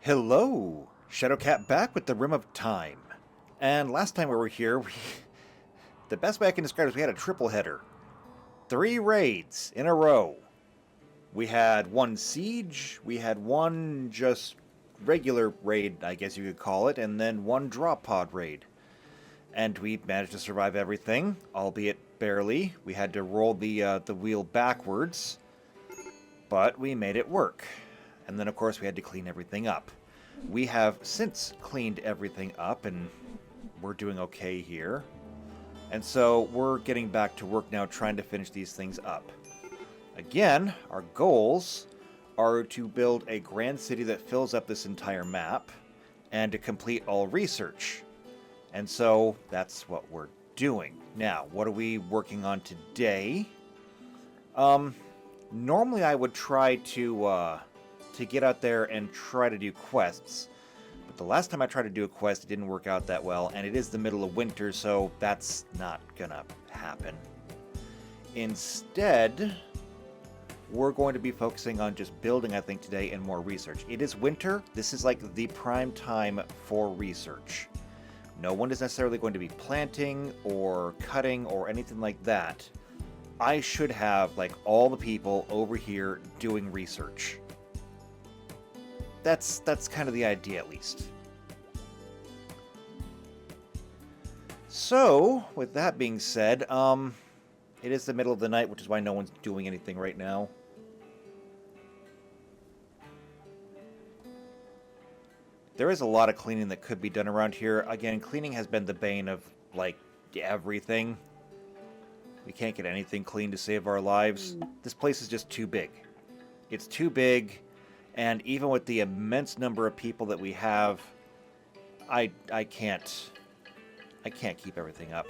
Hello! Shadowcat back with the Rim of Time. And last time we were here, the best way I can describe it is we had a triple header. 3 raids in a row. We had one siege, we had one just regular raid, I guess you could call it, and then one drop pod raid. And we managed to survive everything, albeit barely. We had to roll the wheel backwards, but we made it work. And then, of course, we had to clean everything up. We have since cleaned everything up, and we're doing okay here. And so we're getting back to work now, trying to finish these things up. Again, our goals are to build a grand city that fills up this entire map, and to complete all research. And so that's what we're doing. Now, what are we working on today? Normally I would try to get out there and try to do quests. But the last time I tried to do a quest, it didn't work out that well, and it is the middle of winter, so that's not gonna happen. Instead, we're going to be focusing on just building, I think, today, and more research. It is winter. This is like the prime time for research. No one is necessarily going to be planting or cutting or anything like that. I should have, like, all the people over here doing research. That's kind of the idea, at least. So, with that being said, it is the middle of the night, which is why no one's doing anything right now. There is a lot of cleaning that could be done around here. Again, cleaning has been the bane of, like, everything. We can't get anything clean to save our lives. This place is just too big. It's too big, and even with the immense number of people that we have, I can't keep everything up.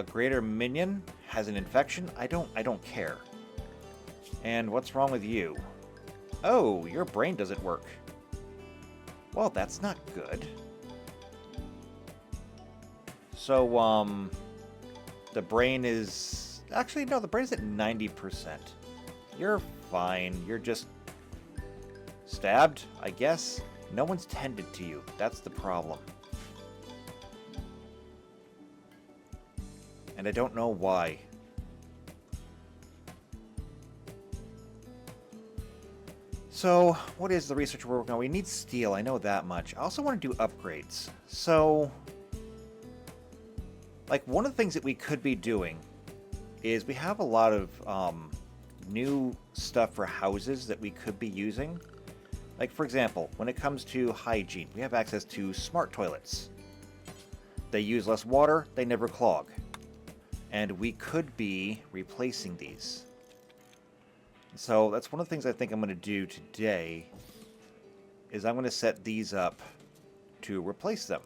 Greater Minion has an infection. I don't care. And what's wrong with you? Oh, your brain doesn't work. Well, that's not good. So, the brain is... Actually, no, the brain is at 90%. You're fine. You're just... stabbed, I guess? No one's tended to you. That's the problem. And I don't know why. So, what is the research we're working on? We need steel, I know that much. I also want to do upgrades. So, like, one of the things that we could be doing is we have a lot of new stuff for houses that we could be using. Like, for example, when it comes to hygiene, we have access to smart toilets. They use less water, they never clog. And we could be replacing these. So that's one of the things I think I'm going to do today, is I'm going to set these up to replace them.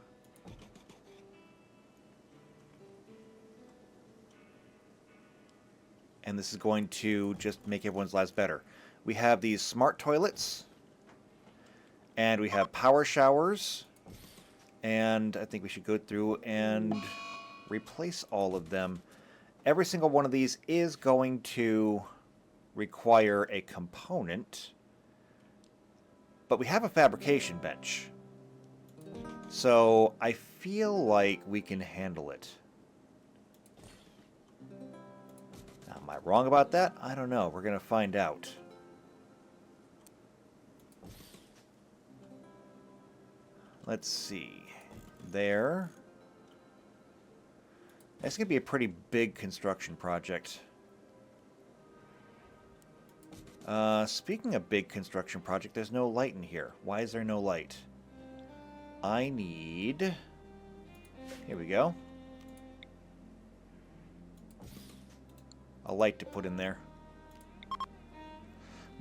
And this is going to just make everyone's lives better. We have these smart toilets, and we have power showers, and I think we should go through and replace all of them. Every single one of these is going to require a component, but we have a fabrication bench, so I feel like we can handle it. Now, am I wrong about that? I don't know. We're going to find out. Let's see. There. This could be a pretty big construction project. Speaking of big construction project, there's no light in here. Why is there no light? I need... Here we go. A light to put in there.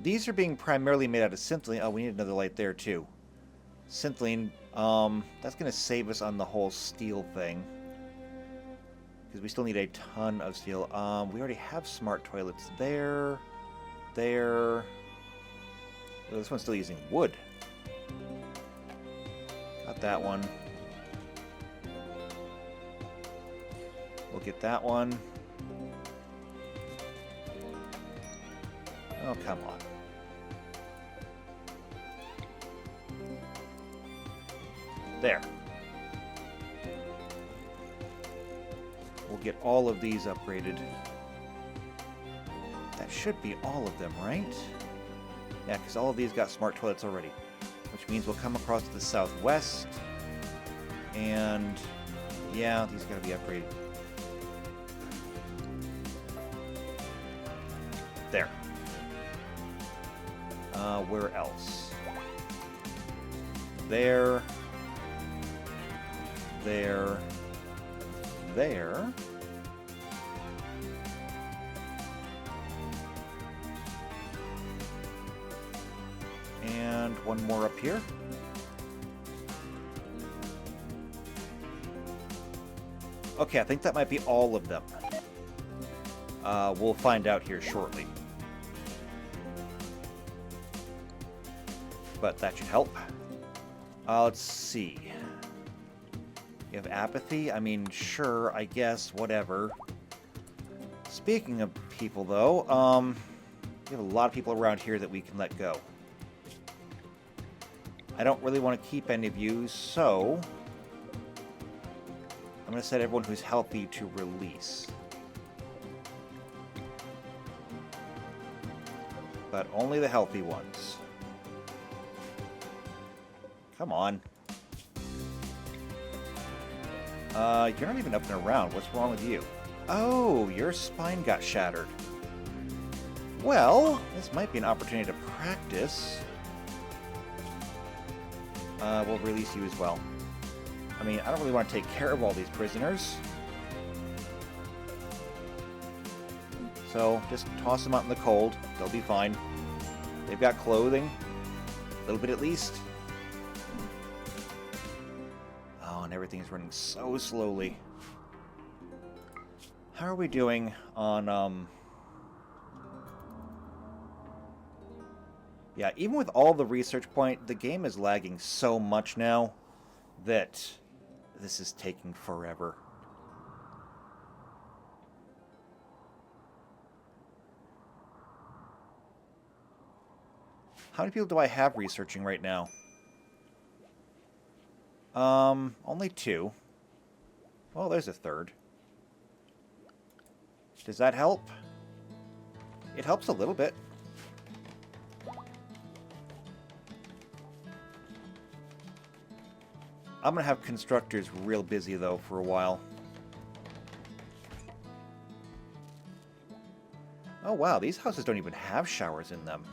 These are being primarily made out of synthline. Oh, we need another light there, too. Synthline, that's going to save us on the whole steel thing. Because we still need a ton of steel. We already have smart toilets there. There. Oh, this one's still using wood. Got that one. We'll get that one. Oh, come on. There. We'll get all of these upgraded. That should be all of them, right? Yeah, because all of these got smart toilets already. Which means we'll come across to the southwest. And yeah, these gotta be upgraded. There. Where else? There. There. There. And one more up here. Okay, I think that might be all of them. We'll find out here shortly. But that should help. Let's see. You have apathy? I mean, sure, I guess, whatever. Speaking of people, though, we have a lot of people around here that we can let go. I don't really want to keep any of you, so I'm going to set everyone who's healthy to release. But only the healthy ones. Come on. You're not even up and around. What's wrong with you? Oh, your spine got shattered. Well, this might be an opportunity to practice. We'll release you as well. I mean, I don't really want to take care of all these prisoners. So, just toss them out in the cold. They'll be fine. They've got clothing. A little bit at least. Oh, and everything's running so slowly. How are we doing on, Yeah, even with all the research point, the game is lagging so much now that this is taking forever. How many people do I have researching right now? Only 2. Well, there's a 3rd. Does that help? It helps a little bit. I'm gonna have constructors real busy, though, for a while. Oh, wow, these houses don't even have showers in them.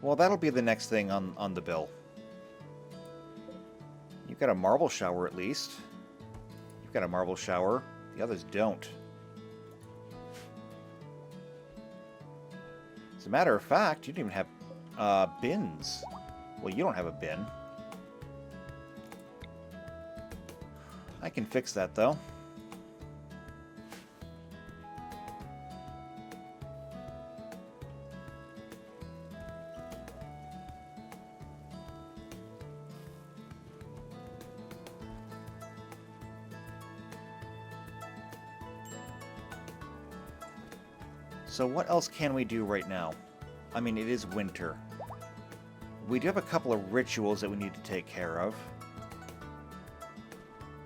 Well, that'll be the next thing on the bill. You've got a marble shower, at least. You've got a marble shower. The others don't. As a matter of fact, you don't even have bins. Well, you don't have a bin. I can fix that, though. So what else can we do right now? I mean, it is winter. We do have a couple of rituals that we need to take care of.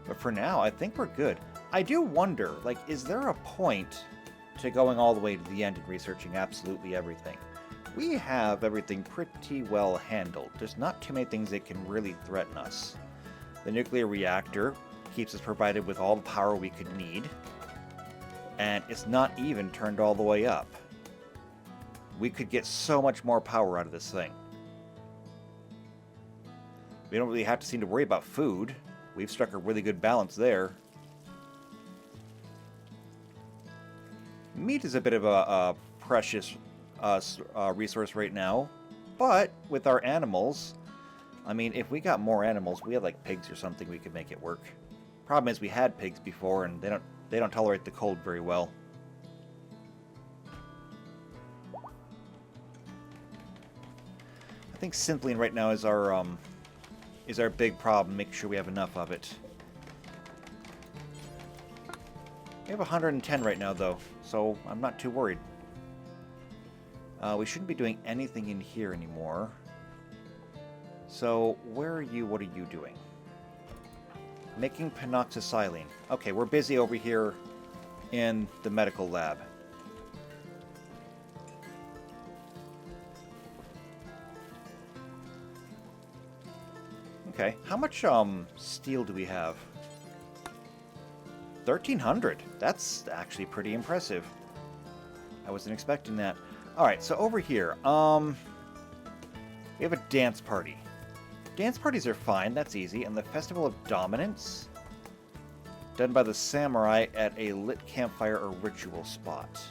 But for now, I think we're good. I do wonder, like, is there a point to going all the way to the end and researching absolutely everything? We have everything pretty well handled. There's not too many things that can really threaten us. The nuclear reactor keeps us provided with all the power we could need. And it's not even turned all the way up. We could get so much more power out of this thing. We don't really have to seem to worry about food. We've struck a really good balance there. Meat is a bit of a precious resource right now. But with our animals, I mean, if we got more animals, we had like pigs or something, we could make it work. Problem is we had pigs before and they don't tolerate the cold very well. I think Synthline right now is our big problem. Make sure we have enough of it. We have 110 right now, though, so I'm not too worried. We shouldn't be doing anything in here anymore. So, where are you? What are you doing? Making penoxysilene. Okay, we're busy over here in the medical lab. Okay, how much steel do we have? 1,300. That's actually pretty impressive. I wasn't expecting that. Alright, so over here, we have a dance party. Dance parties are fine, that's easy. And the Festival of Dominance? Done by the samurai at a lit campfire or ritual spot.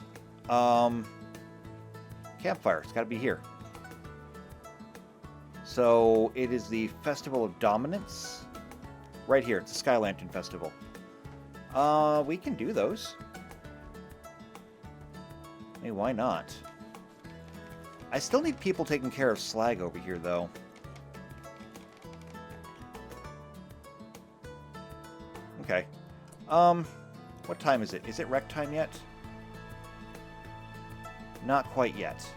Campfire, it's gotta be here. So, it is the Festival of Dominance. Right here, it's a Sky Lantern Festival. We can do those. Hey, why not? I still need people taking care of slag over here, though. Okay. What time is it? Is it rec time yet? Not quite yet.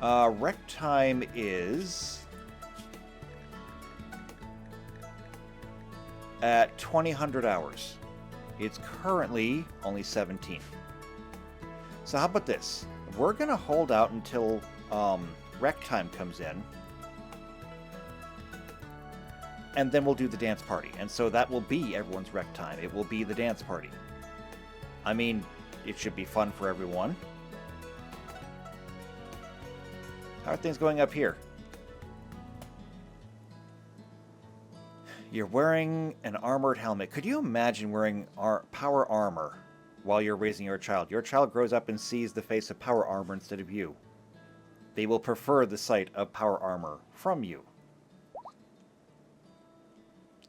Rec time is at 2000 hours. It's currently only 17. So how about this? We're gonna hold out until rec time comes in, and then we'll do the dance party. And so that will be everyone's rec time. It will be the dance party. I mean, it should be fun for everyone. How are things going up here? You're wearing an armored helmet. Could you imagine wearing power armor while you're raising your child? Your child grows up and sees the face of power armor instead of you. They will prefer the sight of power armor from you.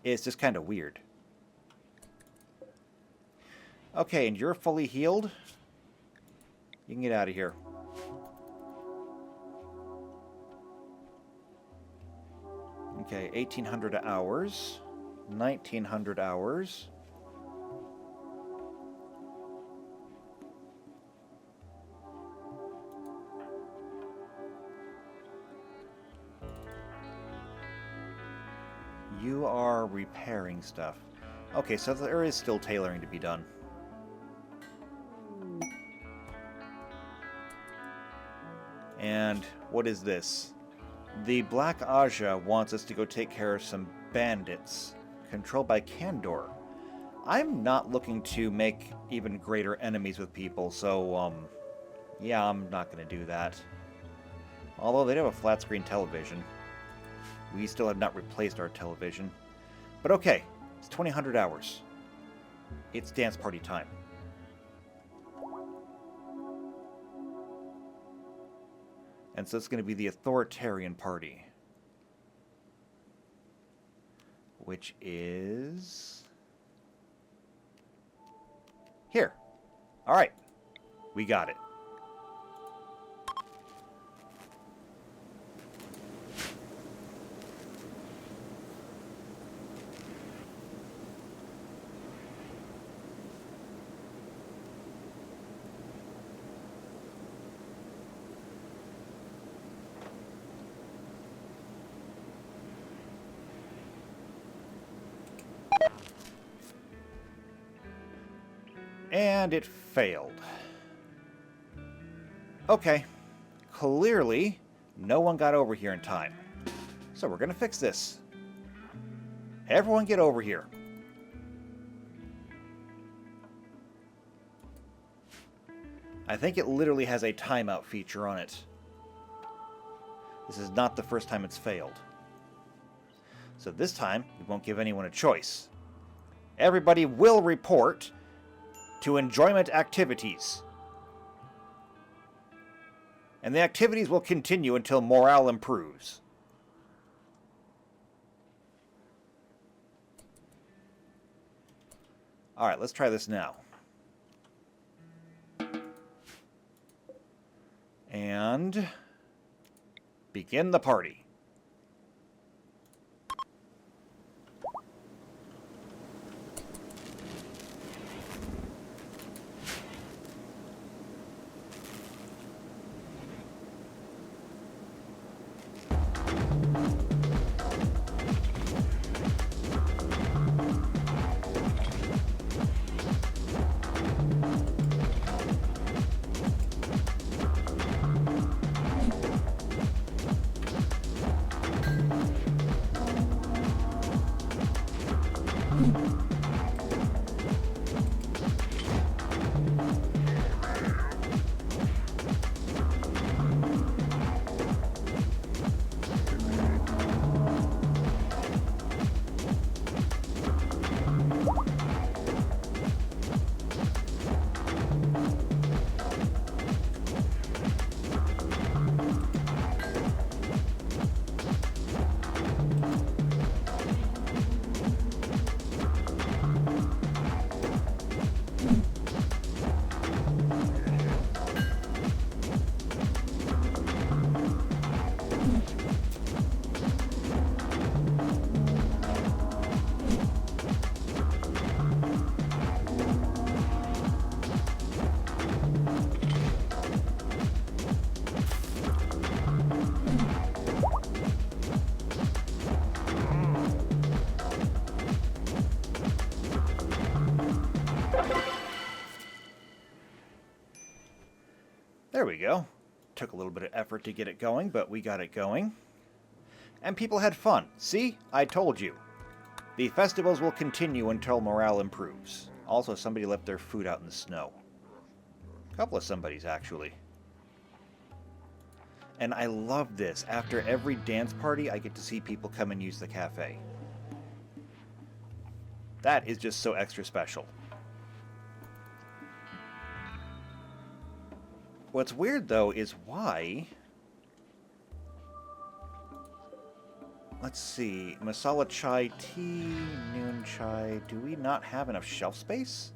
It's just kind of weird. Okay, and you're fully healed? You can get out of here. Okay, 1,800 hours. 1,900 hours. You are repairing stuff. Okay, so there is still tailoring to be done. And what is this? The Black Aja wants us to go take care of some bandits controlled by Kandor. I'm not looking to make even greater enemies with people, so, yeah, I'm not going to do that. Although they do have a flat-screen television. We still have not replaced our television. But okay, it's 2000 hours. It's dance party time. And so it's going to be the authoritarian party. Which is... here. Alright. We got it. And it failed. Okay. Clearly, no one got over here in time. So we're gonna fix this. Everyone get over here. I think it literally has a timeout feature on it. This is not the first time it's failed. So this time, we won't give anyone a choice. Everybody will report to enjoyment activities. And the activities will continue until morale improves. Alright, let's try this now. And begin the party. There we go. Took a little bit of effort to get it going, but we got it going. And people had fun. See? I told you. The festivals will continue until morale improves. Also, somebody left their food out in the snow. A couple of somebodies, actually. And I love this. After every dance party, I get to see people come and use the cafe. That is just so extra special. What's weird, though, is why... Let's see. Masala chai tea, noon chai. Do we not have enough shelf space?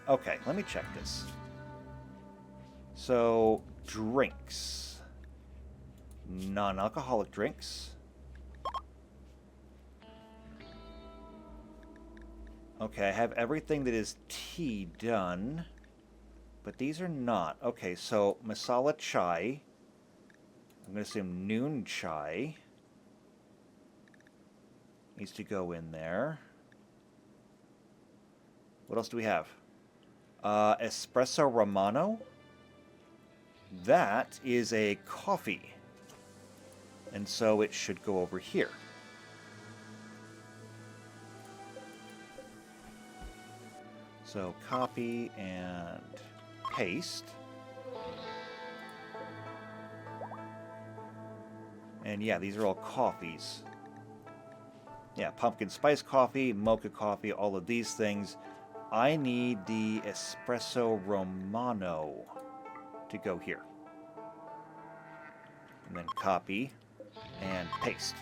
Okay, let me check this. So, drinks. Non-alcoholic drinks. Okay, I have everything that is tea done. But these are not. Okay, so masala chai. I'm going to assume noon chai needs to go in there. What else do we have? Espresso Romano. That is a coffee. And so it should go over here. So copy and paste. And yeah, these are all coffees. Yeah, pumpkin spice coffee, mocha coffee, all of these things. I need the Espresso Romano to go here. And then copy and paste.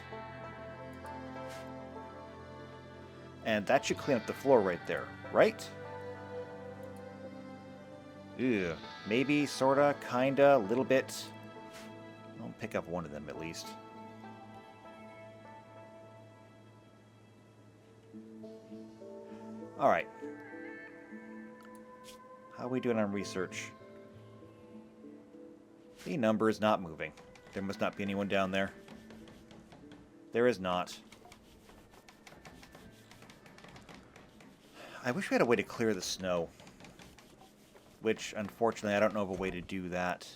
And that should clean up the floor right there, right? Ew. Maybe, sorta, kinda, a little bit. I'll pick up one of them at least. Alright. How are we doing on research? The number is not moving. There must not be anyone down there. There is not. I wish we had a way to clear the snow. Which, unfortunately, I don't know of a way to do that.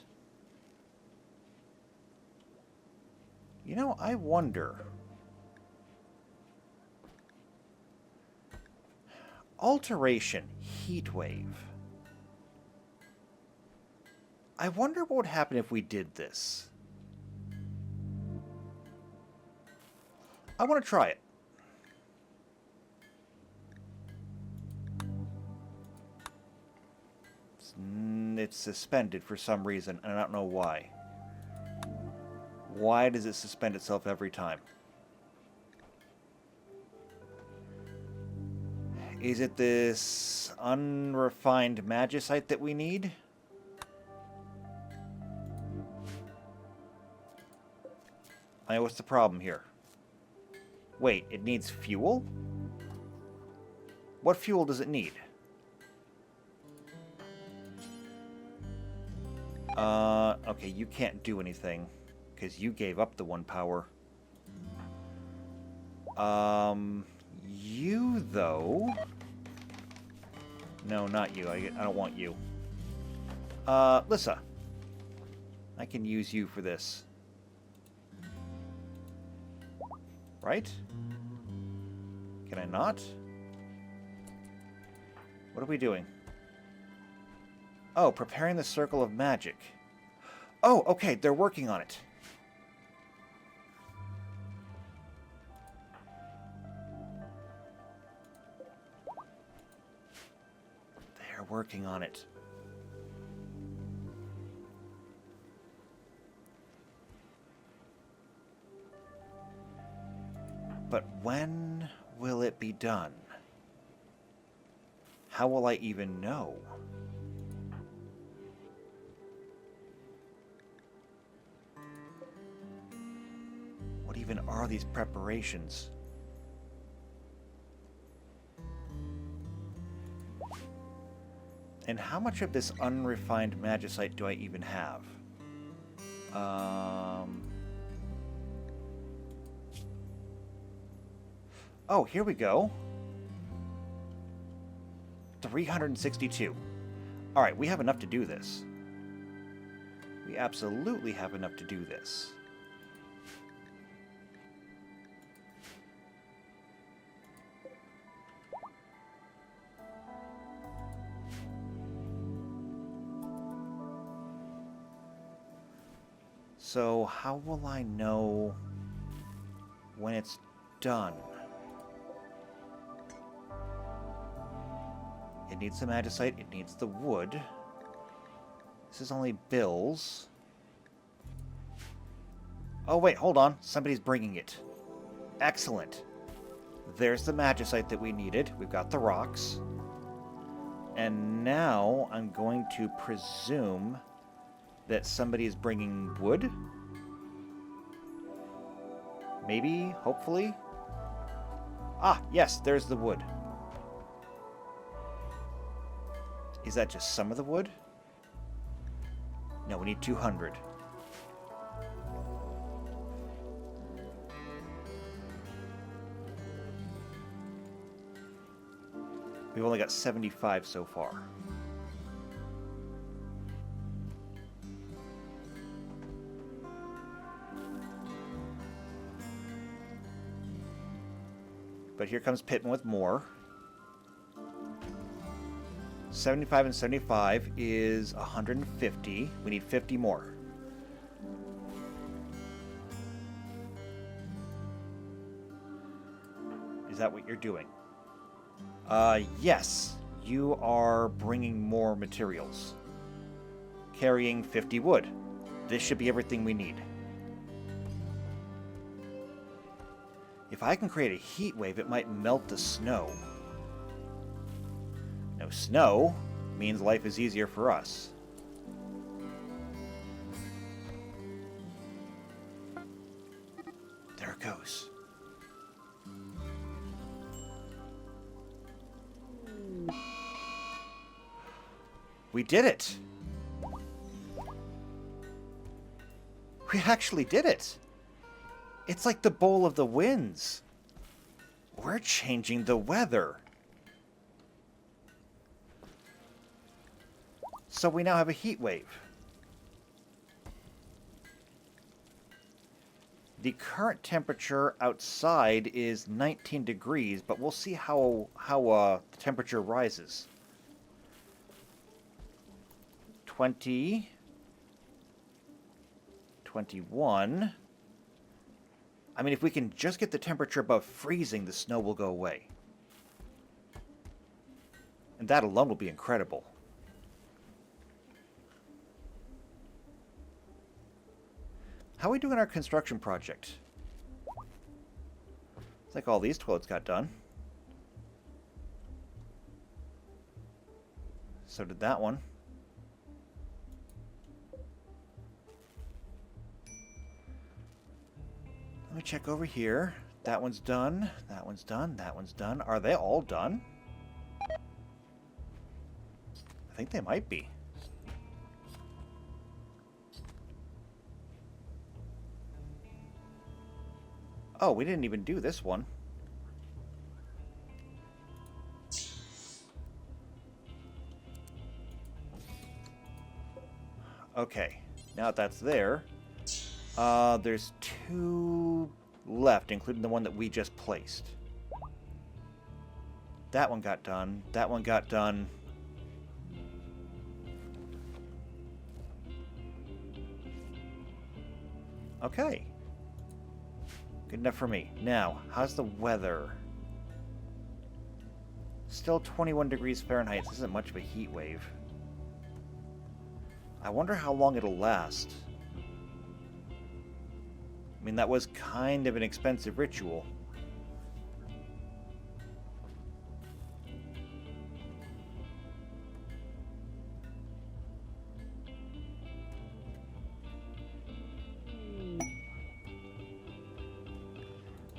You know, I wonder... Alteration, heat wave. I wonder what would happen if we did this. I want to try it. It's suspended for some reason, and I don't know why. Why does it suspend itself every time? Is it this unrefined magicite that we need? I know what's the problem here. Wait, it needs fuel? What fuel does it need? Okay, you can't do anything, because you gave up the one power. You, though... No, not you. I don't want you. Lissa. I can use you for this. Right? Can I not? What are we doing? Oh, preparing the circle of magic. Oh, okay, they're working on it. They're working on it. But when will it be done? How will I even know? What even are these preparations? And how much of this unrefined magicite do I even have? Oh, here we go. 362. Alright, we have enough to do this. We absolutely have enough to do this. So, how will I know when it's done? It needs some andesite, it needs the wood. This is only bills. Oh wait, hold on. Somebody's bringing it. Excellent. There's the magicite that we needed. We've got the rocks. And now I'm going to presume that somebody is bringing wood? Maybe, hopefully. Ah, yes, there's the wood. Is that just some of the wood? No, we need 200. We've only got 75 so far. But here comes Pittman with more. 75 and 75 is 150. We need 50 more. Is that what you're doing? Yes. You are bringing more materials. Carrying 50 wood. This should be everything we need. If I can create a heat wave, it might melt the snow. No snow means life is easier for us. There it goes. We did it! We actually did it! It's like the bowl of the winds. We're changing the weather. So we now have a heat wave. The current temperature outside is 19 degrees, but we'll see how the temperature rises. 20, 21. I mean, if we can just get the temperature above freezing, the snow will go away. And that alone will be incredible. How are we doing on our construction project? It's like all these toilets got done. So did that one. Let me check over here. That one's done. That one's done. That one's done. Are they all done? I think they might be. Oh, we didn't even do this one. Okay. Now that that's there, there's 2 left, including the one that we just placed. That one got done. That one got done. Okay. Good enough for me. Now, how's the weather? Still 21 degrees Fahrenheit. This isn't much of a heat wave. I wonder how long it'll last. I mean, that was kind of an expensive ritual.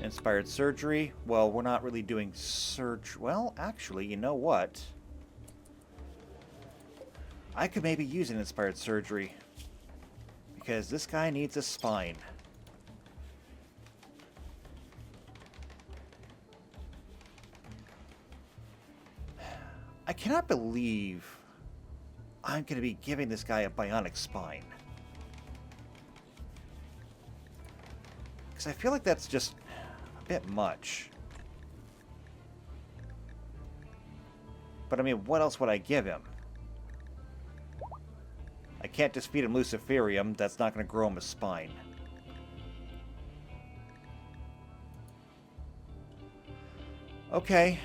Inspired surgery. Well, we're not really doing well, actually, you know what? I could maybe use an inspired surgery. Because this guy needs a spine. I cannot believe I'm going to be giving this guy a bionic spine. Because I feel like that's just a bit much. But I mean, what else would I give him? I can't just feed him Luciferium. That's not going to grow him a spine. Okay.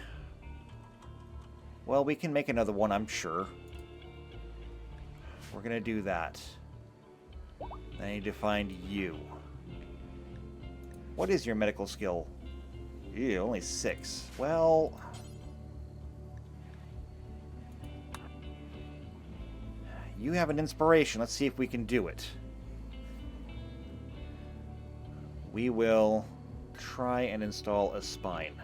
Well, we can make another one, I'm sure. We're going to do that. I need to find you. What is your medical skill? Ew, only 6. Well... you have an inspiration. Let's see if we can do it. We will try and install a spine.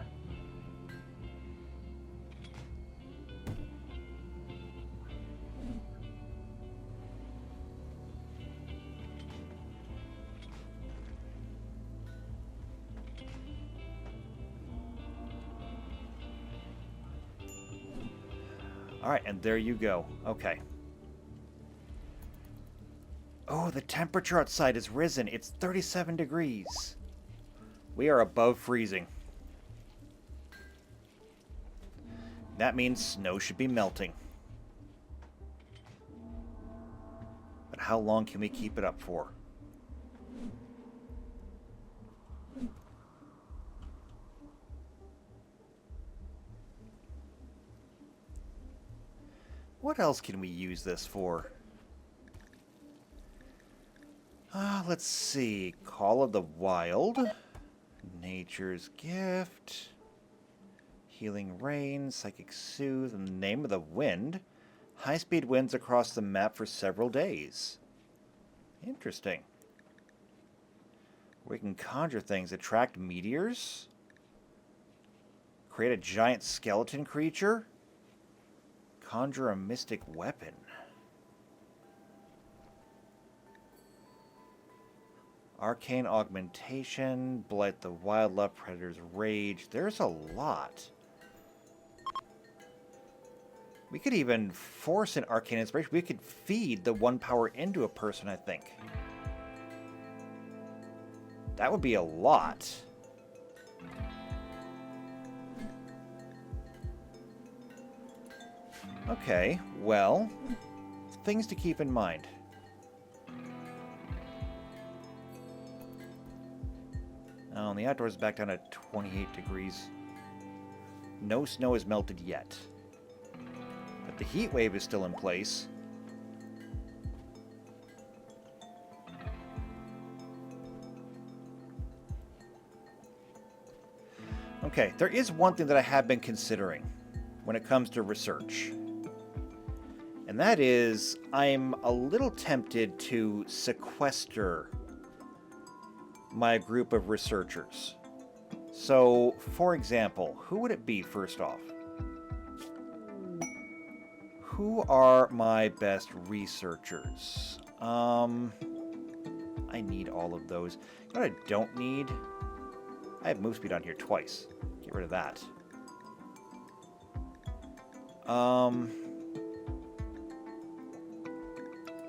Alright, and there you go. Okay. Oh, the temperature outside has risen. It's 37 degrees. We are above freezing. That means snow should be melting. But how long can we keep it up for? What else can we use this for? Let's see. Call of the Wild. Nature's Gift. Healing Rain. Psychic Soothe. And the Name of the Wind. High-speed winds across the map for several days. Interesting. We can conjure things. Attract meteors. Create a giant skeleton creature. Conjure a mystic weapon. Arcane Augmentation, Blight the Wildlife, Predator's Rage. There's a lot. We could even force an Arcane Inspiration. We could feed the 1 power into a person, I think. That would be a lot. Okay, well, things to keep in mind. Oh, and the outdoors is back down to 28 degrees. No snow has melted yet. But the heat wave is still in place. Okay, there is one thing that I have been considering when it comes to research. And that is, I'm a little tempted to sequester my group of researchers. So, for example, who would it be first off? Who are my best researchers? I need all of those. You know what I don't need? I have move speed on here twice. Get rid of that.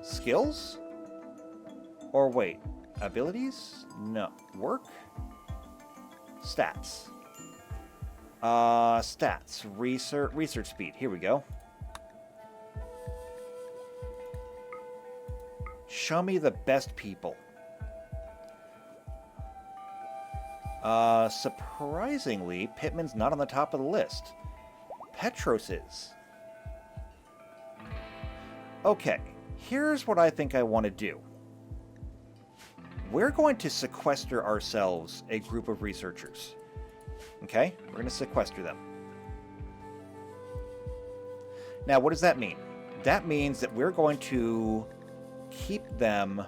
Skills? Or wait, abilities? No. Work? Stats. Stats. Research speed. Here we go. Show me the best people. Surprisingly, Pittman's not on the top of the list. Petros is. Okay, here's what I think I want to do. We're going to sequester ourselves a group of researchers. Okay? We're going to sequester them. Now, what does that mean? That means that we're going to keep them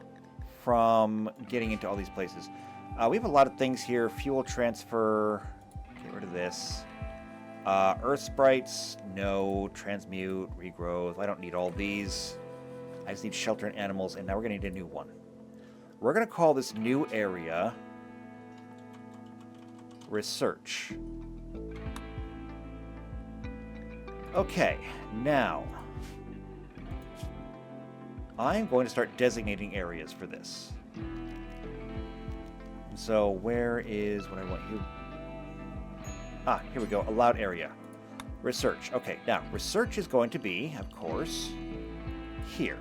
from getting into all these places. We have a lot of things here. Fuel transfer. Get rid of this. Earth sprites. No. Transmute. Regrowth. I don't need all these. I just need shelter and animals. And now we're going to need a new one. We're going to call this new area Research. Okay, now I'm going to start designating areas for this. So where is what I want you? Ah, here we go. Allowed area. Research. Okay, now research is going to be, of course, here.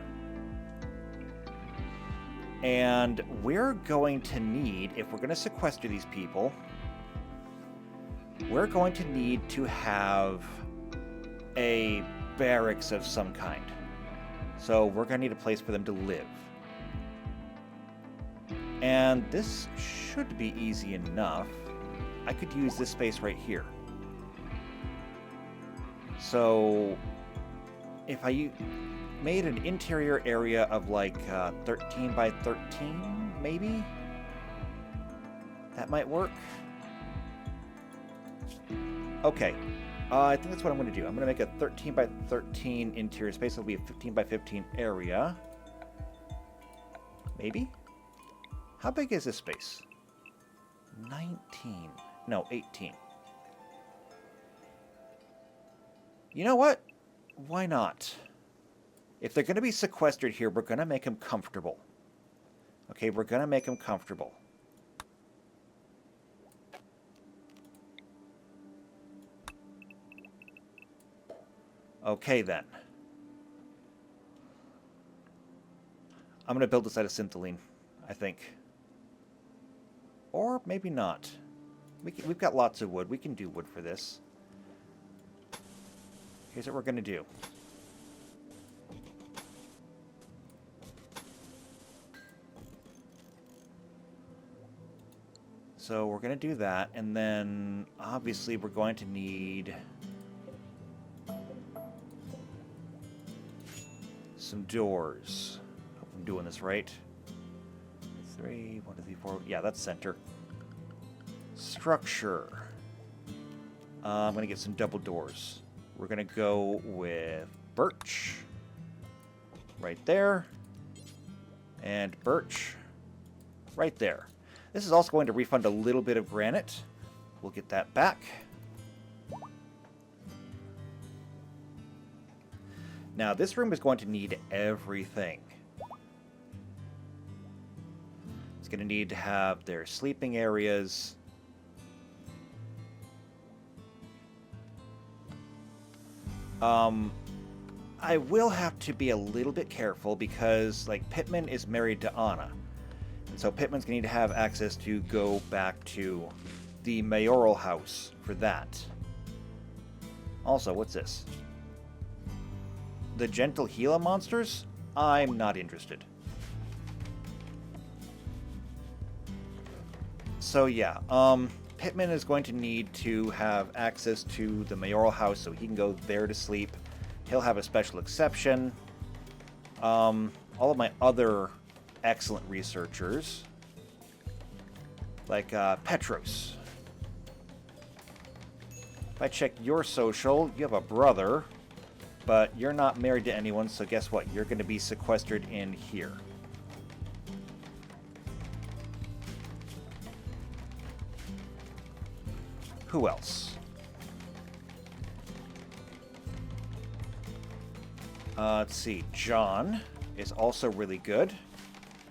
And we're going to need, if we're going to sequester these people, we're going to need to have a barracks of some kind. So we're going to need a place for them to live. And this should be easy enough. I could use this space right here. So if I made an interior area of like 13 by 13, maybe? That might work. Okay. I think that's what I'm going to do. I'm going to make a 13 by 13 interior space. It'll be a 15 by 15 area. Maybe? How big is this space? 19. No, 18. You know what? Why not? If they're going to be sequestered here, we're going to make them comfortable. Okay, we're going to make them comfortable. Okay, then. I'm going to build this out of syntholine, I think. Or maybe not. We've got lots of wood. We can do wood for this. Here's what we're going to do. So we're going to do that, and then obviously we're going to need some doors. Hope I'm doing this right. 3, 1, 2, 3, 4. Yeah, that's center. Structure. I'm going to get some double doors. We're going to go with birch. Right there. And birch. Right there. This is also going to refund a little bit of granite. We'll get that back. Now, this room is going to need everything. It's going to need to have their sleeping areas. I will have to be a little bit careful because, like, Pittman is married to Anna. And so Pittman's going to need to have access to go back to the mayoral house for that. Also, what's this? The gentle Gila monsters? I'm not interested. So yeah, Pittman is going to need to have access to the mayoral house so he can go there to sleep. He'll have a special exception. All of my other excellent researchers, like Petros. If I check your social, you have a brother, but you're not married to anyone, so guess what? You're going to be sequestered in here. Who else? Let's see. John is also really good.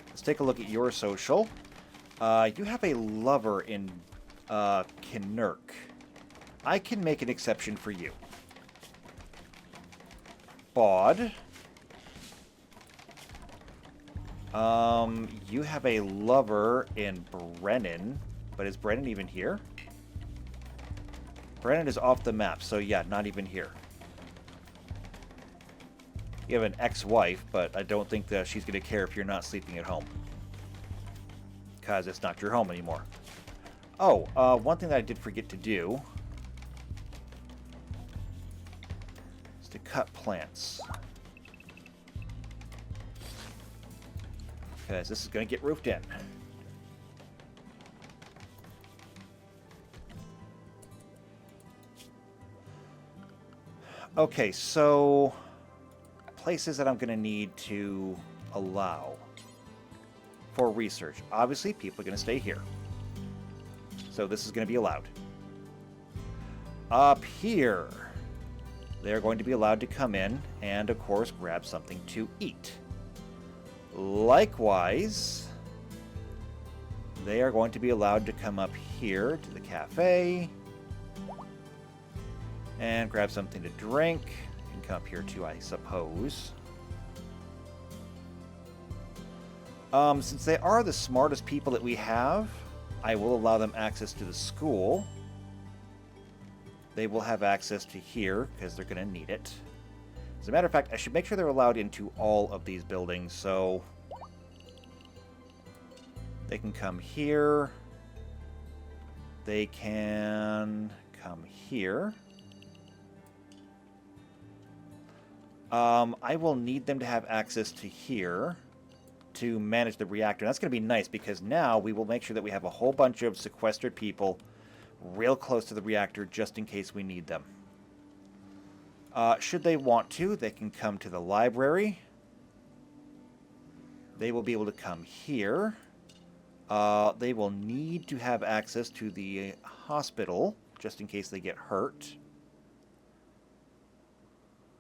Let's take a look at your social. You have a lover in Kinnerk. I can make an exception for you. Bod. You have a lover in Brennan, but is Brennan even here? Brennan is off the map, so yeah, not even here. You have an ex-wife, but I don't think that she's going to care if you're not sleeping at home. Because it's not your home anymore. Oh, one thing that I did forget to do is to cut plants. Because this is going to get roofed in. Okay, so places that I'm going to need to allow for research. Obviously, people are going to stay here. So this is going to be allowed. Up here, they're going to be allowed to come in and, of course, grab something to eat. Likewise, they are going to be allowed to come up here to the cafe and grab something to drink. You can come up here too, I suppose. Since they are the smartest people that we have, I will allow them access to the school. They will have access to here, because they're going to need it. As a matter of fact, I should make sure they're allowed into all of these buildings, so they can come here. They can come here. I will need them to have access to here to manage the reactor. And that's going to be nice, because now we will make sure that we have a whole bunch of sequestered people real close to the reactor just in case we need them. Should they want to, they can come to the library. They will be able to come here. They will need to have access to the hospital just in case they get hurt.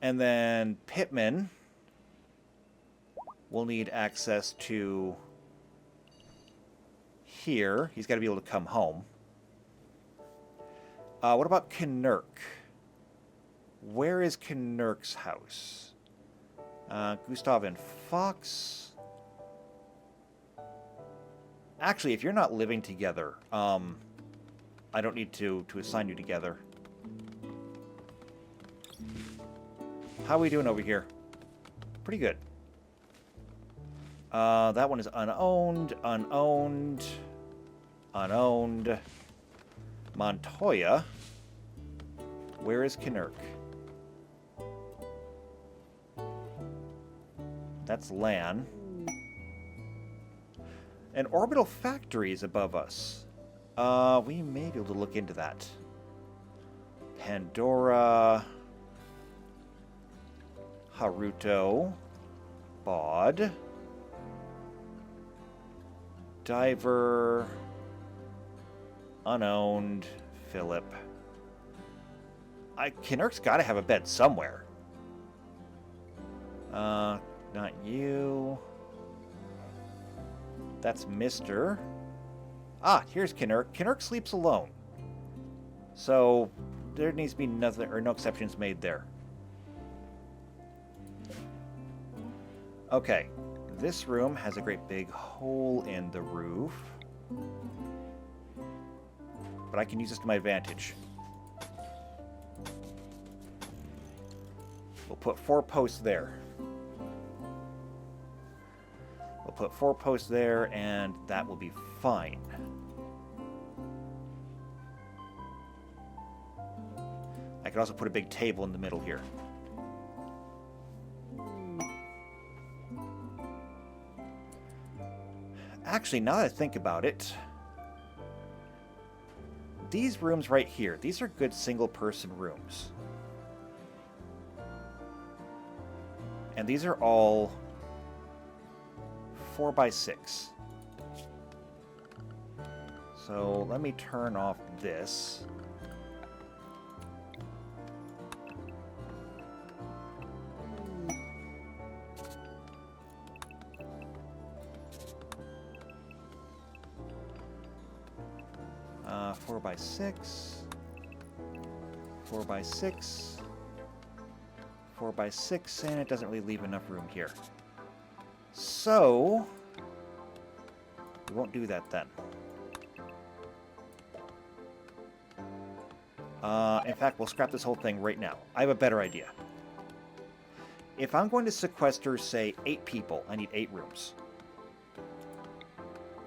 And then Pittman will need access to here. He's got to be able to come home. What about Knurk? Where is Knurk's house? Gustav and Fox. Actually, if you're not living together, I don't need to assign you together. How are we doing over here? Pretty good. That one is unowned, unowned, unowned. Montoya. Where is Knurk? That's Lan. An orbital factory is above us. We may be able to look into that. Pandora. Haruto. Bod. Diver. Unowned. Philip. Knurk's got to have a bed somewhere. Not you. That's Mr. Ah, here's Knurk. Knurk sleeps alone. So there needs to be nothing or no exceptions made there. Okay. This room has a great big hole in the roof. But I can use this to my advantage. We'll put 4 posts there. We'll put 4 posts there, and that will be fine. I could also put a big table in the middle here. Actually, now that I think about it, these rooms right here, these are good single-person rooms. And these are all 4x6. So let me turn off this. Uh, 4x6. 4x6. 4x6, and it doesn't really leave enough room here. So, we won't do that then. In fact, we'll scrap this whole thing right now. I have a better idea. If I'm going to sequester, say, 8 people, I need 8 rooms.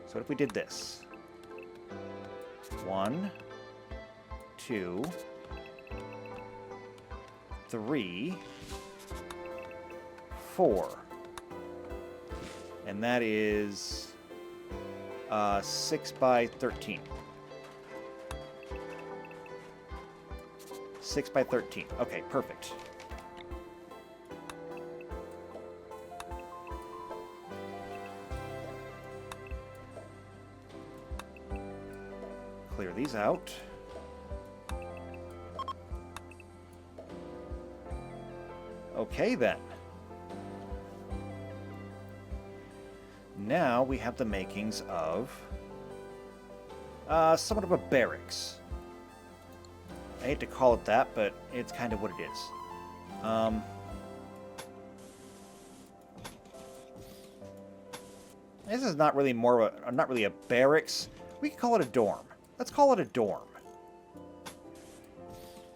So what if we did this? 1, 2, 3, 4. And that is 6 by 13. 6 by 13. Okay, perfect. Clear these out. Okay, then. Now we have the makings of somewhat of a barracks. I hate to call it that, but it's kind of what it is. This is not really not really a barracks. We can call it a dorm. Let's call it a dorm.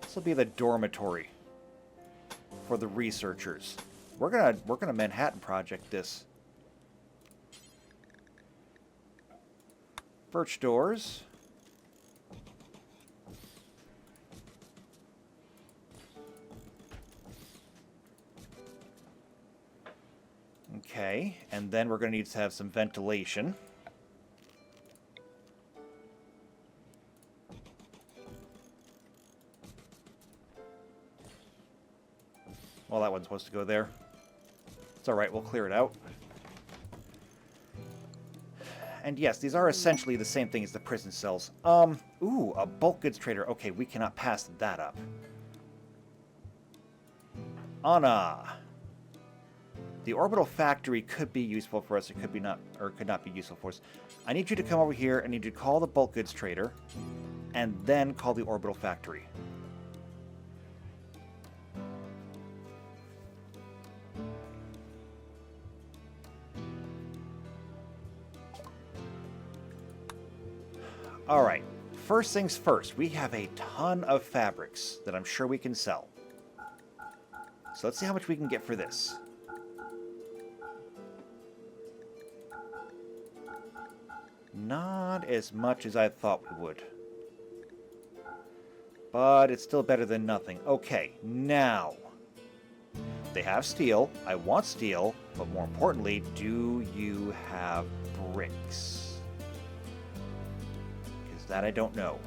This will be the dormitory for the researchers. We're gonna Manhattan Project this. Birch doors. Okay, and then we're going to need to have some ventilation. Well, that one's supposed to go there. It's alright, we'll clear it out. And yes, these are essentially the same thing as the prison cells. Ooh, a bulk goods trader. Okay, we cannot pass that up. Anna. The orbital factory could be useful for us. It could be not, or could not be useful for us. I need you to come over here. I need you to call the bulk goods trader, and then call the orbital factory. All right. First things first. We have a ton of fabrics that I'm sure we can sell. So let's see how much we can get for this. Not as much as I thought we would. But it's still better than nothing. Okay, now. They have steel. I want steel. But more importantly, do you have bricks? Because that I don't know.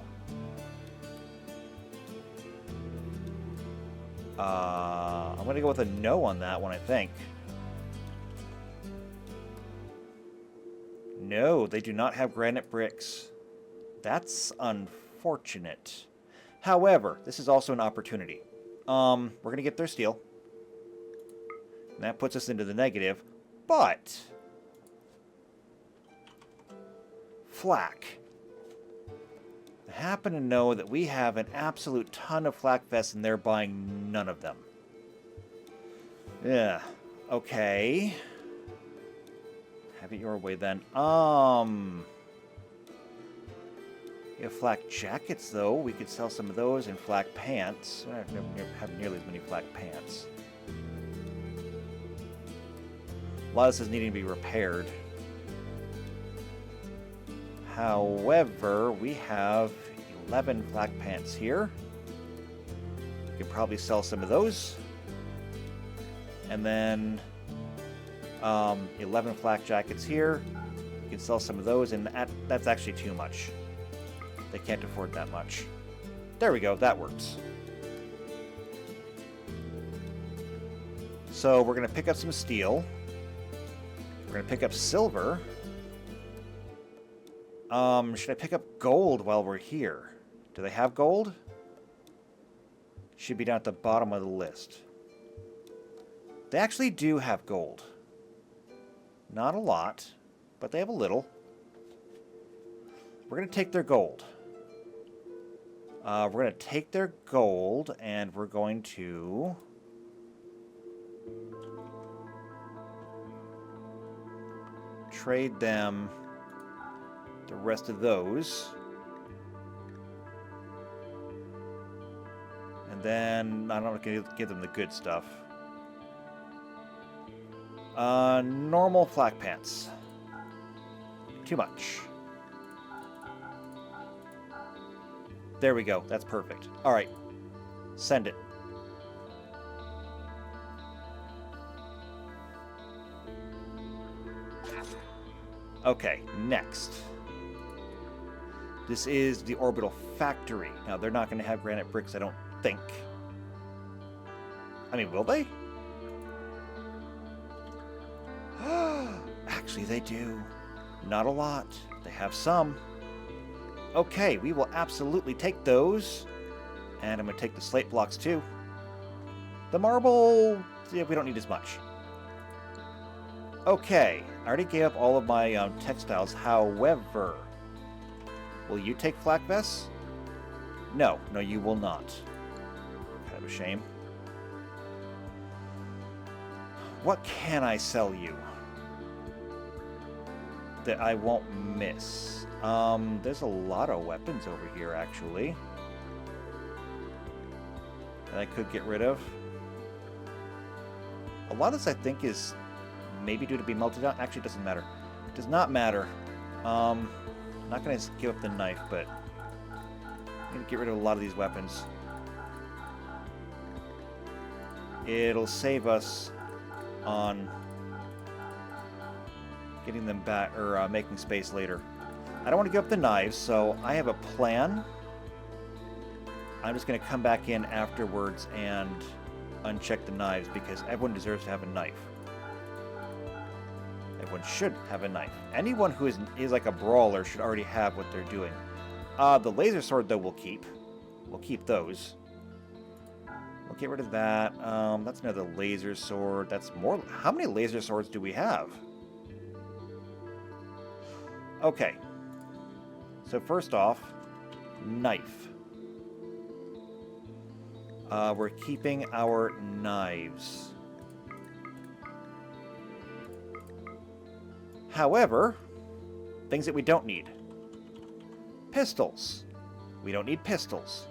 I'm going to go with a no on that one, I think. No, they do not have granite bricks. That's unfortunate. However, this is also an opportunity. We're going to get their steel. And that puts us into the negative. But flak. I happen to know that we have an absolute ton of flak vests and they're buying none of them. Yeah. Okay. Have it your way then. You have flak jackets though. We could sell some of those and flak pants. I never have nearly as many flak pants. A lot of this is needing to be repaired. However, we have 11 flak pants here. We could probably sell some of those. And then 11 flak jackets here. You can sell some of those, and that's actually too much. They can't afford that much. There we go, that works. So we're going to pick up some steel. We're going to pick up silver. Should I pick up gold while we're here? Do they have gold? Should be down at the bottom of the list. They actually do have gold. Not a lot, but they have a little. We're going to take their gold. We're going to take their gold, and we're going to trade them the rest of those. And then I'm not going to give them the good stuff. Normal flak pants. Too much. There we go. That's perfect. All right. Send it. Okay, next. This is the orbital factory. Now, they're not going to have granite bricks, I don't think. I mean, will they? Actually, they do. Not a lot. They have some. Okay, we will absolutely take those. And I'm going to take the slate blocks, too. The marble, yeah, we don't need as much. Okay, I already gave up all of my textiles. However, will you take flak vests? No, no, you will not. Kind of a shame. What can I sell you that I won't miss? There's a lot of weapons over here, actually, that I could get rid of. A lot of this, I think, is maybe due to being melted down. Actually, it doesn't matter. It does not matter. I'm not going to give up the knife, but I'm going to get rid of a lot of these weapons. It'll save us on getting them back, or making space later. I don't want to give up the knives, so I have a plan. I'm just going to come back in afterwards and uncheck the knives, because everyone deserves to have a knife. Everyone should have a knife. Anyone who is like a brawler should already have what they're doing. The laser sword, though, we'll keep. We'll keep those. We'll get rid of that. That's another laser sword. That's more. How many laser swords do we have? Okay. So first off, knife. We're keeping our knives. However, things that we don't need. Pistols. We don't need pistols.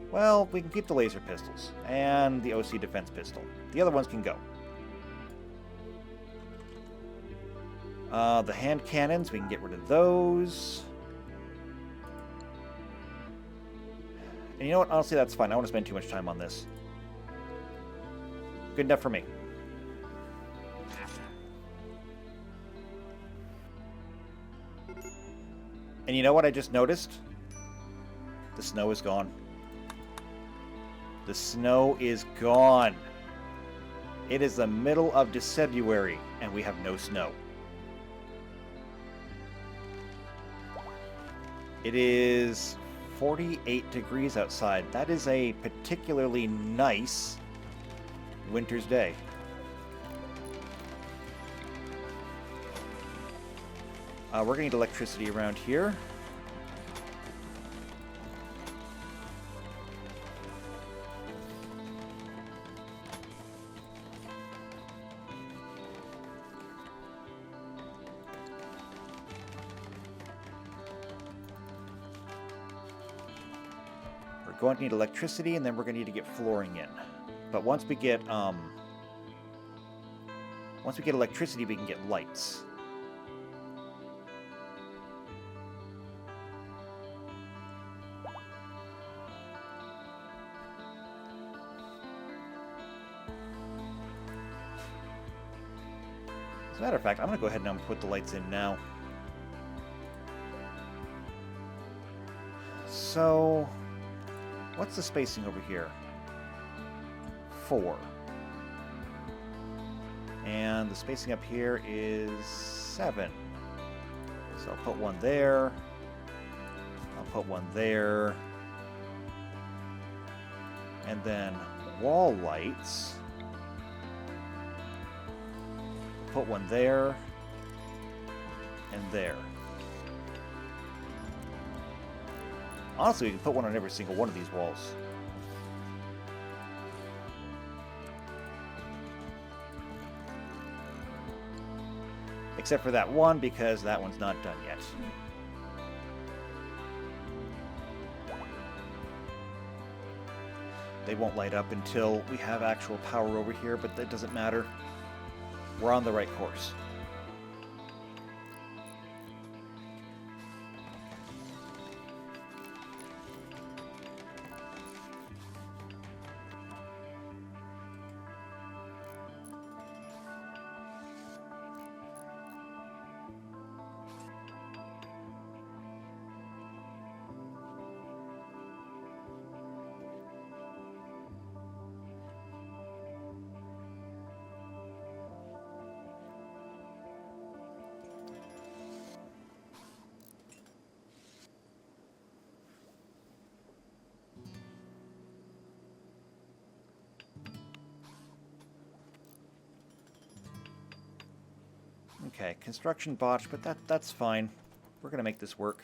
Well, we can keep the laser pistols and the OC defense pistol. The other ones can go. The hand cannons, we can get rid of those. And you know what? Honestly, that's fine. I don't want to spend too much time on this. Good enough for me. And you know what I just noticed? The snow is gone. The snow is gone. It is the middle of December, and we have no snow. It is 48 degrees outside. That is a particularly nice winter's day. We're going to need electricity around here. We're going to need electricity, and then we're going to need to get flooring in. But once we get electricity, we can get lights. As a matter of fact, I'm going to go ahead and put the lights in now. So, what's the spacing over here? 4. And the spacing up here is 7. So I'll put one there. I'll put one there. And then wall lights. Put one there, and there. Honestly, we can put one on every single one of these walls. Except for that one, because that one's not done yet. They won't light up until we have actual power over here, but that doesn't matter. We're on the right course. Okay, construction botch, but that's fine. We're gonna make this work.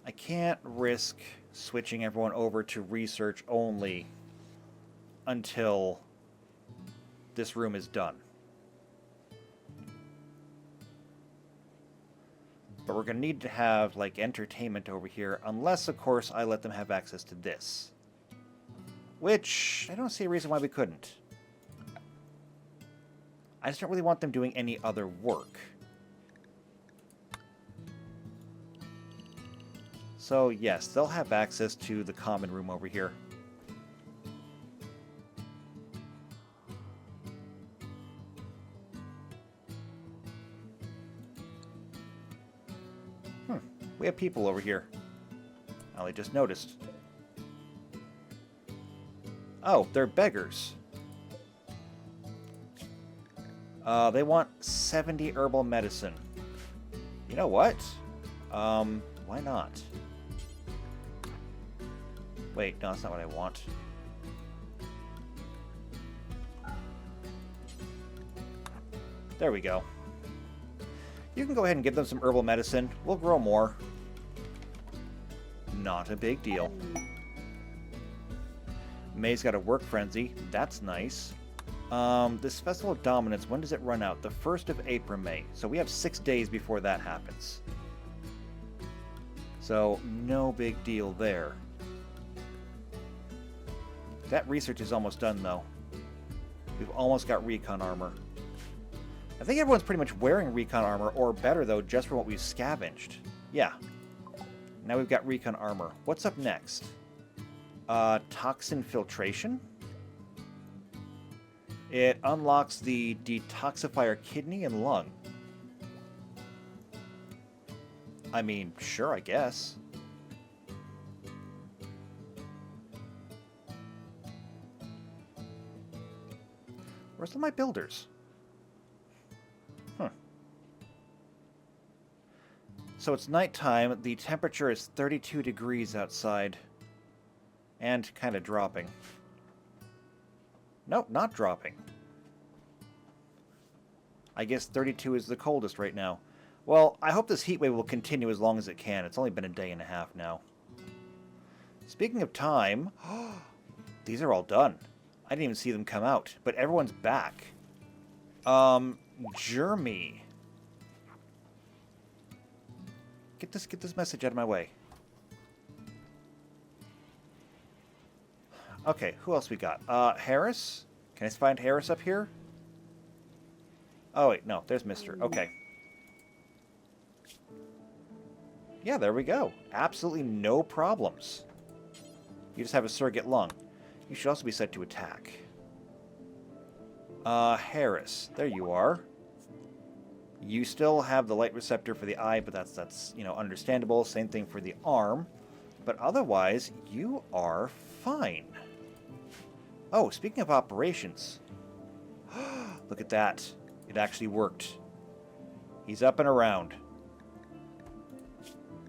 I can't risk switching everyone over to research only until this room is done. But we're gonna need to have, like, entertainment over here, unless, of course, I let them have access to this. Which, I don't see a reason why we couldn't. I just don't really want them doing any other work. So, yes, they'll have access to the common room over here. We have people over here. I just noticed. Oh, they're beggars. They want 70 herbal medicine. You know what? Why not? Wait, no, that's not what I want. There we go. You can go ahead and give them some herbal medicine. We'll grow more. Not a big deal. May's got a work frenzy. That's nice. This Festival of Dominance, when does it run out? The 1st of April, May. So we have 6 days before that happens. So, no big deal there. That research is almost done, though. We've almost got recon armor. I think everyone's pretty much wearing recon armor, or better, though, just from what we've scavenged. Yeah. Now we've got recon armor. What's up next? Toxin filtration? It unlocks the detoxifier kidney and lung. I mean, sure, I guess. Where's all my builders? So it's nighttime. The temperature is 32 degrees outside. And kind of dropping. Nope, not dropping. I guess 32 is the coldest right now. Well, I hope this heat wave will continue as long as it can. It's only been a day and a half now. Speaking of time, these are all done. I didn't even see them come out, but everyone's back. Jeremy. Get this message out of my way. Okay, who else we got? Harris? Can I find Harris up here? Oh, wait, no, there's Mr. Okay. Yeah, there we go. Absolutely no problems. You just have a surrogate lung. You should also be set to attack. Harris. There you are. You still have the light receptor for the eye, but that's you know, understandable. Same thing for the arm. But otherwise, you are fine. Oh, speaking of operations. Look at that. It actually worked. He's up and around.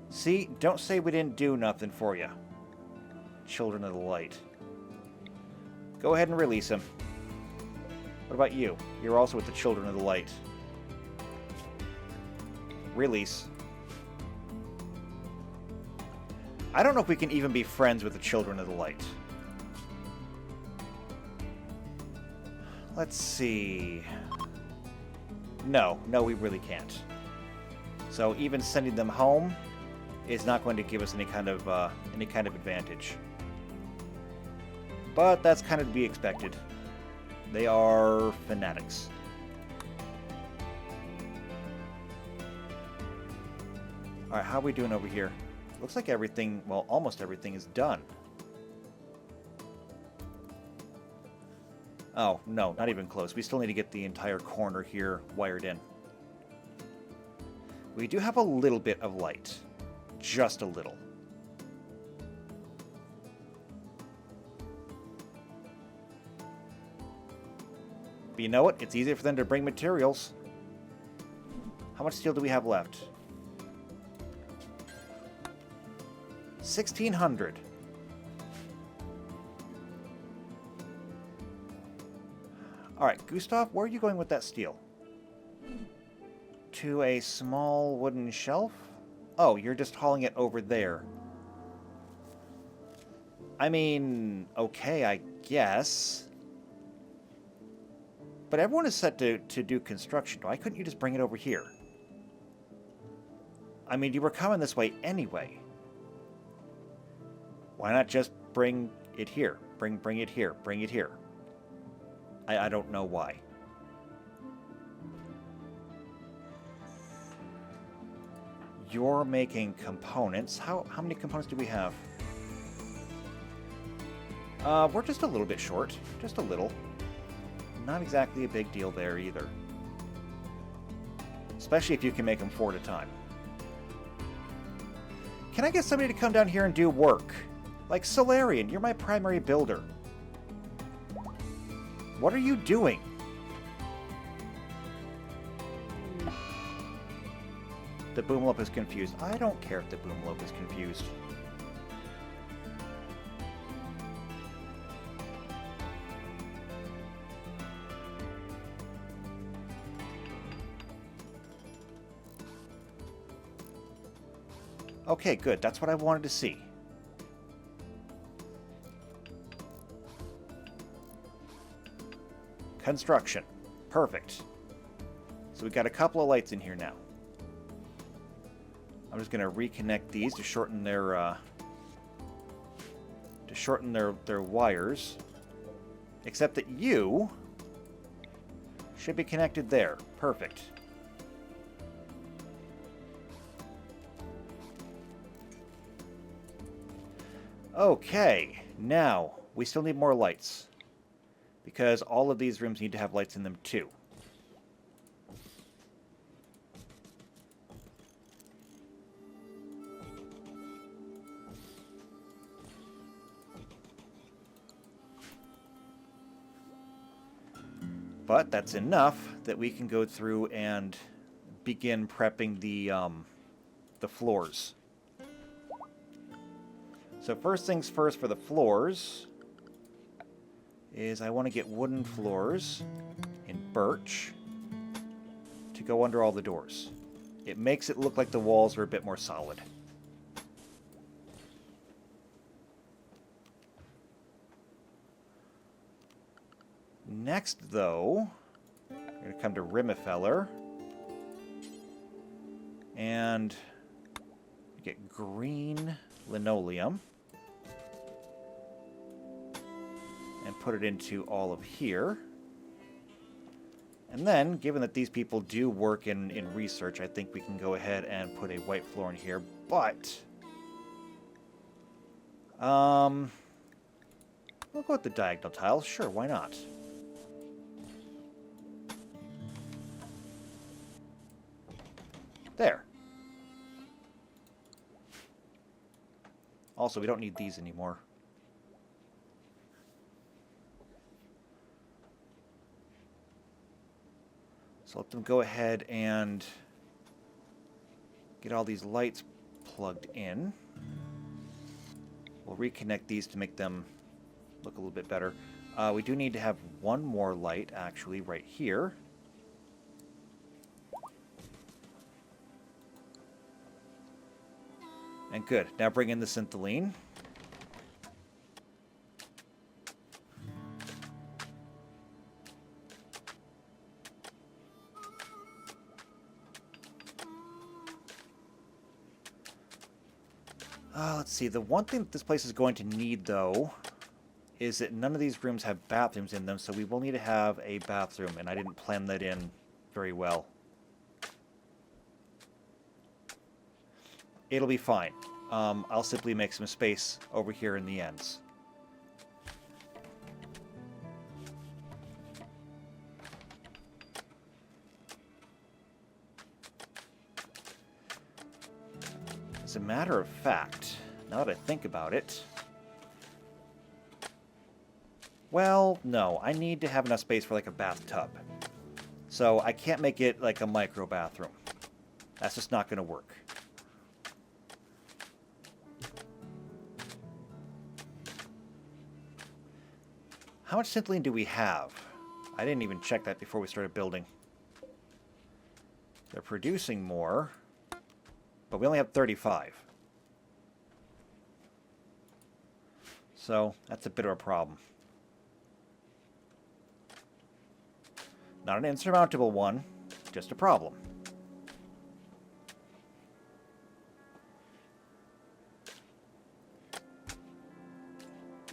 See, don't say we didn't do nothing for you. Children of the Light. Go ahead and release him. What about you? You're also with the Children of the Light. Release. I don't know if we can even be friends with the Children of the Light. Let's see. No, we really can't. So even sending them home is not going to give us any kind of advantage. But that's kind of to be expected. They are fanatics. Alright, how are we doing over here? Looks like everything, well, almost everything is done. Oh, no, not even close. We still need to get the entire corner here wired in. We do have a little bit of light. Just a little. But you know what? It's easier for them to bring materials. How much steel do we have left? 1,600. Alright, Gustav, where are you going with that steel? To a small wooden shelf? Oh, you're just hauling it over there. I mean, okay, I guess. But everyone is set to do construction. Why couldn't you just bring it over here? I mean, you were coming this way anyway. Why not just bring it here? Bring it here. Bring it here. I don't know why. You're making components. How many components do we have? We're just a little bit short. Just a little. Not exactly a big deal there either. Especially if you can make them 4 at a time. Can I get somebody to come down here and do work? Like Solarian, you're my primary builder. What are you doing? The Boomlope is confused. I don't care if the Boomlope is confused. Okay, good. That's what I wanted to see. Construction. Perfect. So we've got a couple of lights in here now. I'm just going to reconnect these to shorten their wires. Except that you should be connected there. Perfect. Okay, now we still need more lights. Because all of these rooms need to have lights in them too. But that's enough that we can go through and begin prepping the floors. So first things first for the floors is I want to get wooden floors in birch to go under all the doors. It makes it look like the walls are a bit more solid. Next, though, we're going to come to Rimifeller and get green linoleum and put it into all of here. And then, given that these people do work in research, I think we can go ahead and put a white floor in here. But we'll go with the diagonal tiles. Sure, why not? There. Also, we don't need these anymore. So let them go ahead and get all these lights plugged in. We'll reconnect these to make them look a little bit better. We do need to have one more light, actually, right here. And good. Now bring in the syntholine. Let's see. The one thing that this place is going to need, though, is that none of these rooms have bathrooms in them, so we will need to have a bathroom, and I didn't plan that in very well. It'll be fine. I'll simply make some space over here in the ends. As a matter of fact, now that I think about it... Well, no. I need to have enough space for like a bathtub. So I can't make it like a micro bathroom. That's just not going to work. How much syntholine do we have? I didn't even check that before we started building. They're producing more, but we only have 35. So, that's a bit of a problem. Not an insurmountable one, just a problem.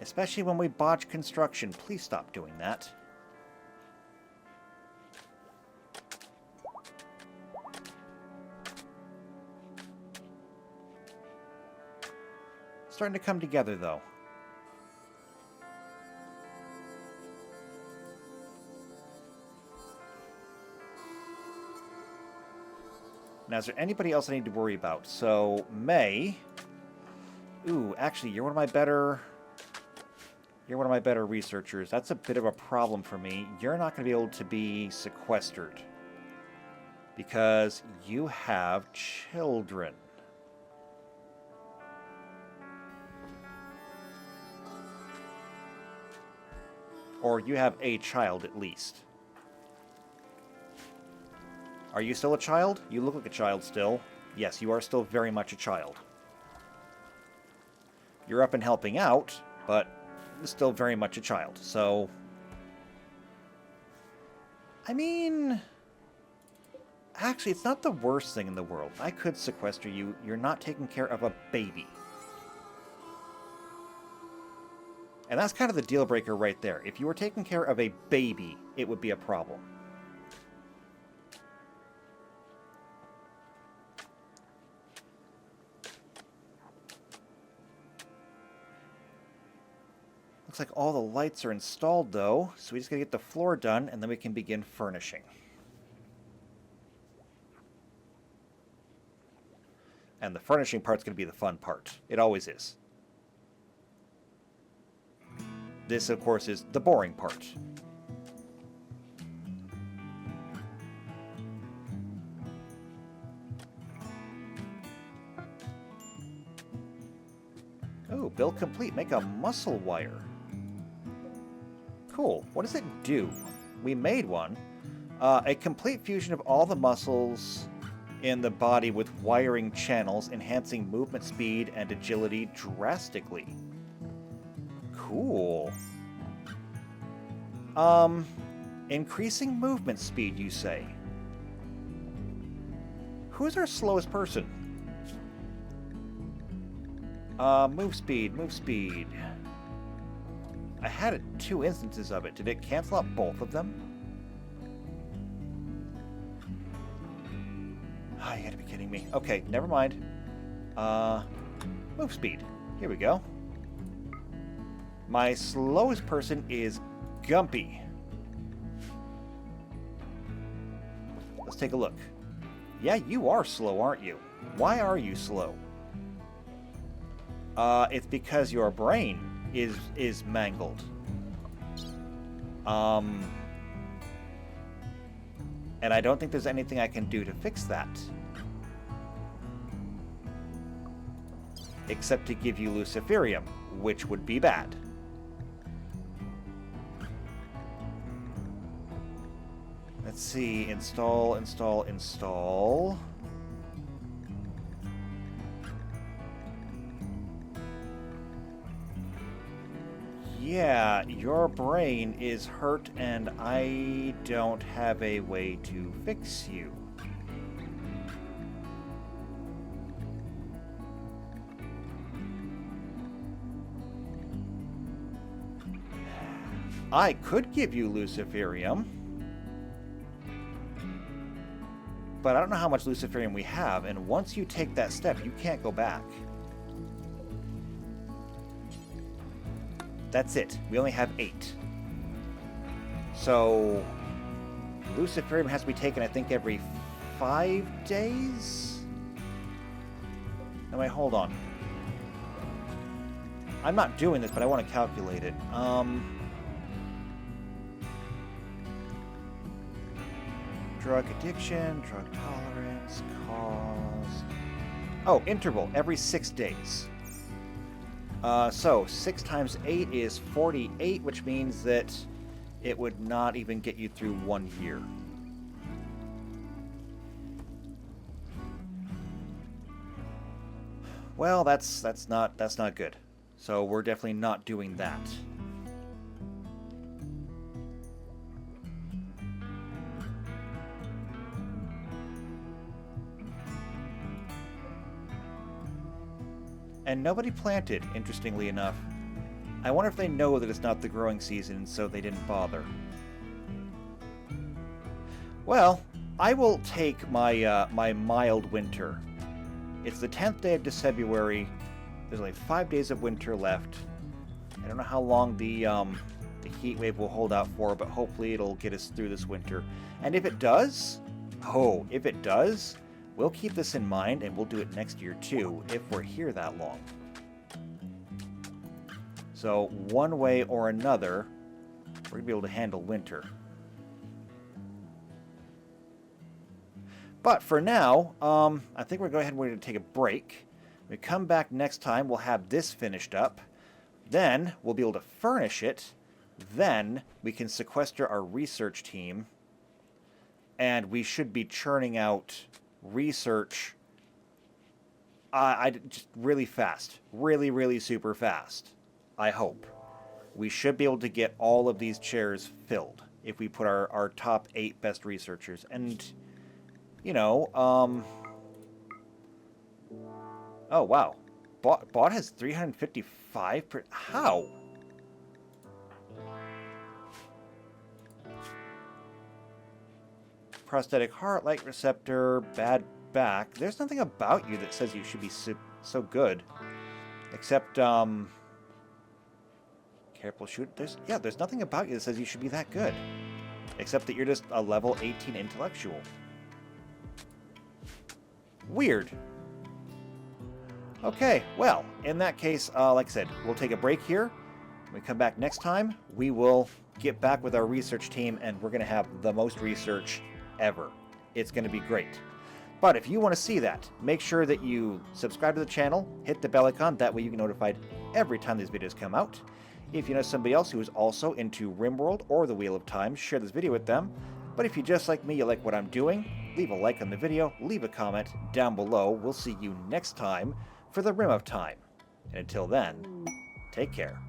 Especially when we botch construction. Please stop doing that. Starting to come together, though. Now, is there anybody else I need to worry about? So, May... Ooh, actually, you're one of my better researchers. That's a bit of a problem for me. You're not going to be able to be sequestered. Because you have children. Or you have a child, at least. Are you still a child? You look like a child still. Yes, you are still very much a child. You're up and helping out, but still very much a child. So, I mean, actually, it's not the worst thing in the world. I could sequester you. You're not taking care of a baby. And that's kind of the deal breaker right there. If you were taking care of a baby, it would be a problem. Looks like all the lights are installed, though, so we just gotta get the floor done, and then we can begin furnishing. And the furnishing part's gonna be the fun part. It always is. This, of course, is the boring part. Oh, build complete. Make a muscle wire. Cool. What does it do? We made one. A complete fusion of all the muscles in the body with wiring channels, enhancing movement speed and agility drastically. Cool. Increasing movement speed, you say? Who's our slowest person? Move speed, move speed. I had 2 instances of it. Did it cancel out both of them? Ah, you gotta be kidding me. Okay, never mind. Move speed. Here we go. My slowest person is Gumpy. Let's take a look. Yeah, you are slow, aren't you? Why are you slow? It's because your brain is mangled. And I don't think there's anything I can do to fix that. Except to give you Luciferium, which would be bad. Let's see, install, install, install. Yeah, your brain is hurt and I don't have a way to fix you. I could give you Luciferium, but I don't know how much Luciferium we have, and once you take that step, you can't go back. That's it. We only have 8. So, Luciferium has to be taken, I think, every 5 days? No, wait, hold on. I'm not doing this, but I want to calculate it. Drug addiction, drug tolerance, cost... Oh, interval, every 6 days. So, 6 times 8 is 48, which means that it would not even get you through 1 year. Well, that's not good. So we're definitely not doing that. And nobody planted, interestingly enough. I wonder if they know that it's not the growing season, so they didn't bother. Well, I will take my my mild winter. It's the 10th day of February. There's only 5 days of winter left. I don't know how long the heat wave will hold out for, but hopefully it'll get us through this winter. And if it does, we'll keep this in mind, and we'll do it next year too, if we're here that long. So, one way or another, we're going to be able to handle winter. But for now, I think we're going to take a break. When we come back next time, we'll have this finished up. Then, we'll be able to furnish it. Then, we can sequester our research team. And we should be churning out research just really fast. Really, really super fast. I hope. We should be able to get all of these chairs filled if we put our top 8 best researchers. And, you know, oh, wow. Bot has 355 per... How? Prosthetic heart, light receptor, bad back. There's nothing about you that says you should be so good. Except, careful shoot. There's nothing about you that says you should be that good. Except that you're just a level 18 intellectual. Weird. Okay, well, in that case, like I said, we'll take a break here. When we come back next time, we will get back with our research team, and we're going to have the most research ever. It's going to be great. But if you want to see that, make sure that you subscribe to the channel, hit the bell icon, that way you get notified every time these videos come out. If you know somebody else who is also into RimWorld or the Wheel of Time, share this video with them. But if you just like me, you like what I'm doing, leave a like on the video, leave a comment down below. We'll see you next time for the Rim of Time. And until then, take care.